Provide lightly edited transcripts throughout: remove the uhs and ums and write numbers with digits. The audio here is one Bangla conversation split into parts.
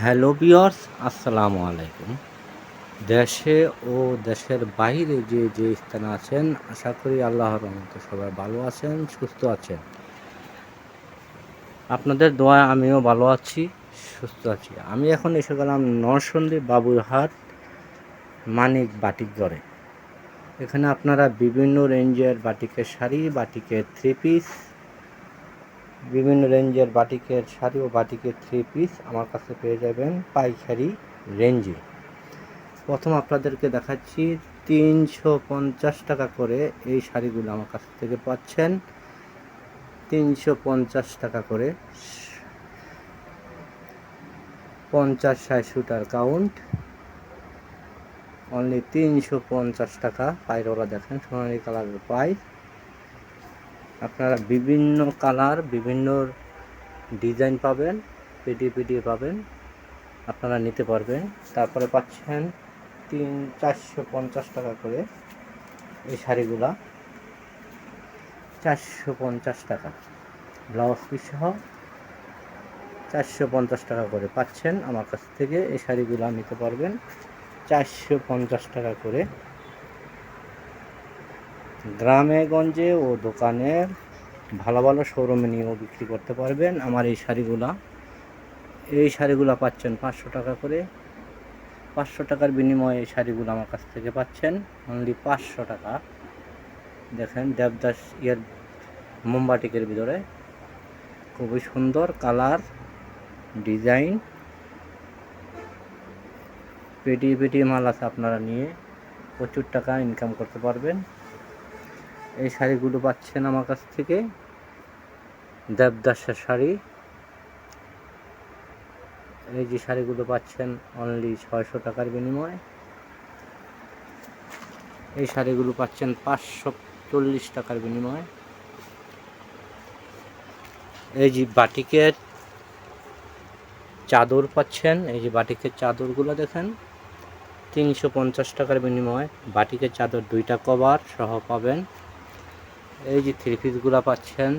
হ্যালো ভিউয়ার্স, আসসালামু আলাইকুম। দেশে ও দেশের বাইরে যে স্থানে আছেন, আশা করি আল্লাহর রহমতে সবাই ভালো আছেন, সুস্থ আছেন। আপনাদের দোয়ায় আমিও ভালো আছি, সুস্থ আছি। আমি এখন এসে গেলাম নরসিংদী বাবুরহাট মানিক বাটিকঘরে। এখানে আপনারা বিভিন্ন রেঞ্জের বাটিকের শাড়ি, বাটিকের থ্রি পিস, বিভিন্ন রেঞ্জের বাটিকের শাড়ি ও বাটিকের থ্রি পিস আমার কাছে পেয়ে যাবেন পাইকারি রেঞ্জে। প্রথম আপনাদেরকে দেখাচ্ছি 350 টাকা করে এই শাড়িগুলো আমার কাছ থেকে পাচ্ছেন। 350 টাকা করে, 50-60 সুতার কাউন্ট, অনলি 350 টাকা। পায়রোলা দেখেন সোনালি কালারের পাই। আপনারা বিভিন্ন কালার, বিভিন্ন ডিজাইন পাবেন, পেডিয়ে পাবেন, আপনারা নিতে পারবেন। তারপরে পাচ্ছেন 450 টাকা করে এই শাড়িগুলা, 450 টাকা ব্লাউজ পিস সহ 450 টাকা করে পাচ্ছেন আমার কাছ থেকে। এই শাড়িগুলো নিতে পারবেন 450 টাকা করে। গ্রামে গঞ্জে ও দোকানে ভালো ভালো শোরুমে নিয়েও বিক্রি করতে পারবেন আমার এই শাড়িগুলো পাচ্ছেন 500 টাকা করে। 500 টাকার বিনিময়ে এই শাড়িগুলো আমার কাছ থেকে পাচ্ছেন অনলি 500 টাকা। দেখেন দেবদাস মোমবাটিকের ভিতরে খুবই সুন্দর কালার, ডিজাইন, পেটিয়ে মাল আছে। আপনারা নিয়ে প্রচুর টাকা ইনকাম করতে পারবেন। এই শাড়িগুলো পাচ্ছেন আমার কাছ থেকে, দেবদাসের শাড়ি। এই যে শাড়িগুলো পাচ্ছেন অনলি 600 টাকার বিনিময়ে। এই শাড়িগুলো পাচ্ছেন 540 টাকার বিনিময়ে। এই যে বাটিকের চাদর পাচ্ছেন, এই যে বাটিকের চাদরগুলো দেখেন 350 টাকার বিনিময়ে। বাটিকের চাদর 2টা কভার সহ পাবেন। এই যে থ্রি পিসগুলো পাচ্ছেন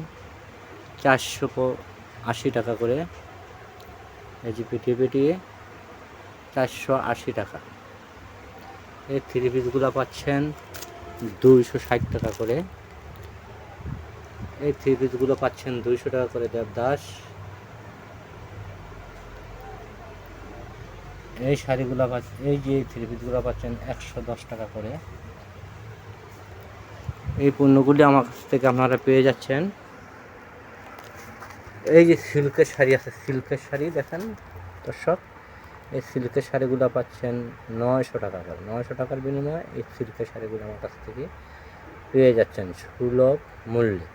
480 টাকা করে। এই যে পেটিয়ে 480 টাকা। এই থ্রি পিসগুলো পাচ্ছেন 260 টাকা করে। এই থ্রি পিসগুলো পাচ্ছেন 200 টাকা করে দেবদাস। এই শাড়িগুলো এই যে থ্রি পিসগুলো পাচ্ছেন 110 টাকা করে। এই পণ্যগুলি আমার কাছ থেকে আপনারা পেয়ে যাচ্ছেন। এই যে সিল্কের শাড়ি আছে, সিল্কের শাড়ি দেখেন দর্শক, এই সিল্কের শাড়িগুলো পাচ্ছেন 900 টাকা করে। 900 টাকার বিনিময়ে এই সিল্কের শাড়িগুলো আমার কাছ থেকে পেয়ে যাচ্ছেন সুলভ মূল্যে।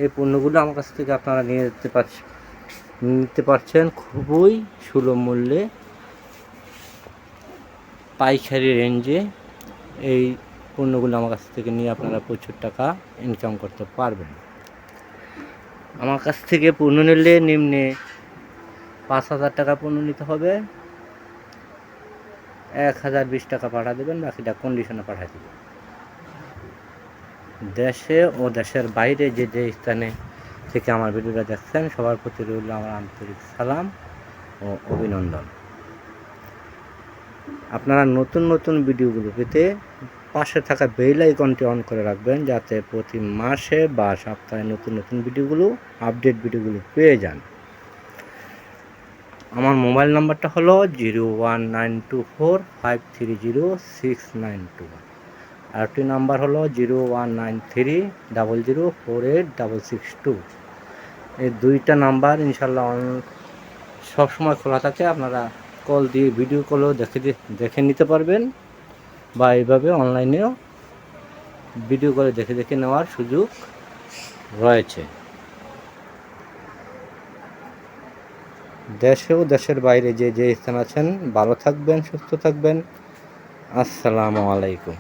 এই পণ্যগুলো আমার কাছ থেকে আপনারা নিতে পারছেন খুবই সুলভ মূল্যে, পাইকারি রেঞ্জে। এই পণ্যগুলো আমার কাছ থেকে নিয়ে আপনারা প্রচুর টাকা ইনকাম করতে পারবেন। আমার কাছ থেকে পণ্য নিলে নিম্নে 5,000 টাকা পণ্য নিতে হবে, 1020 টাকা পাঠা দেবেন, বাকিটা কন্ডিশনে পাঠিয়ে দেবেন। দেশে ও দেশের বাইরে যে স্থানে থেকে আমার ভিডিওটা দেখছেন সবার প্রতি রইল আমার আন্তরিক সালাম ও অভিনন্দন। আপনারা নতুন ভিডিওগুলো পেতে পাশে থাকা বেল আইকনটি অন করে রাখবেন, যাতে প্রতি মাসে বা সপ্তাহে নতুন ভিডিওগুলো, আপডেট ভিডিওগুলো পেয়ে যান। আমার মোবাইল নাম্বারটা হলো 01924530692। আরেকটি নাম্বার হলো 01930048662। এই দুইটা নাম্বার ইনশাল্লাহ সবসময় খোলা থাকে। আপনারা কল দিয়ে ভিডিও কলও দেখে নিতে পারবেন, বা এইভাবে অনলাইনেও ভিডিও করে দেখে নেওয়ার সুযোগ রয়েছে। দেশে ও দেশের বাইরে যে স্থান আছেন ভালো থাকবেন, সুস্থ থাকবেন। আসসালামু আলাইকুম।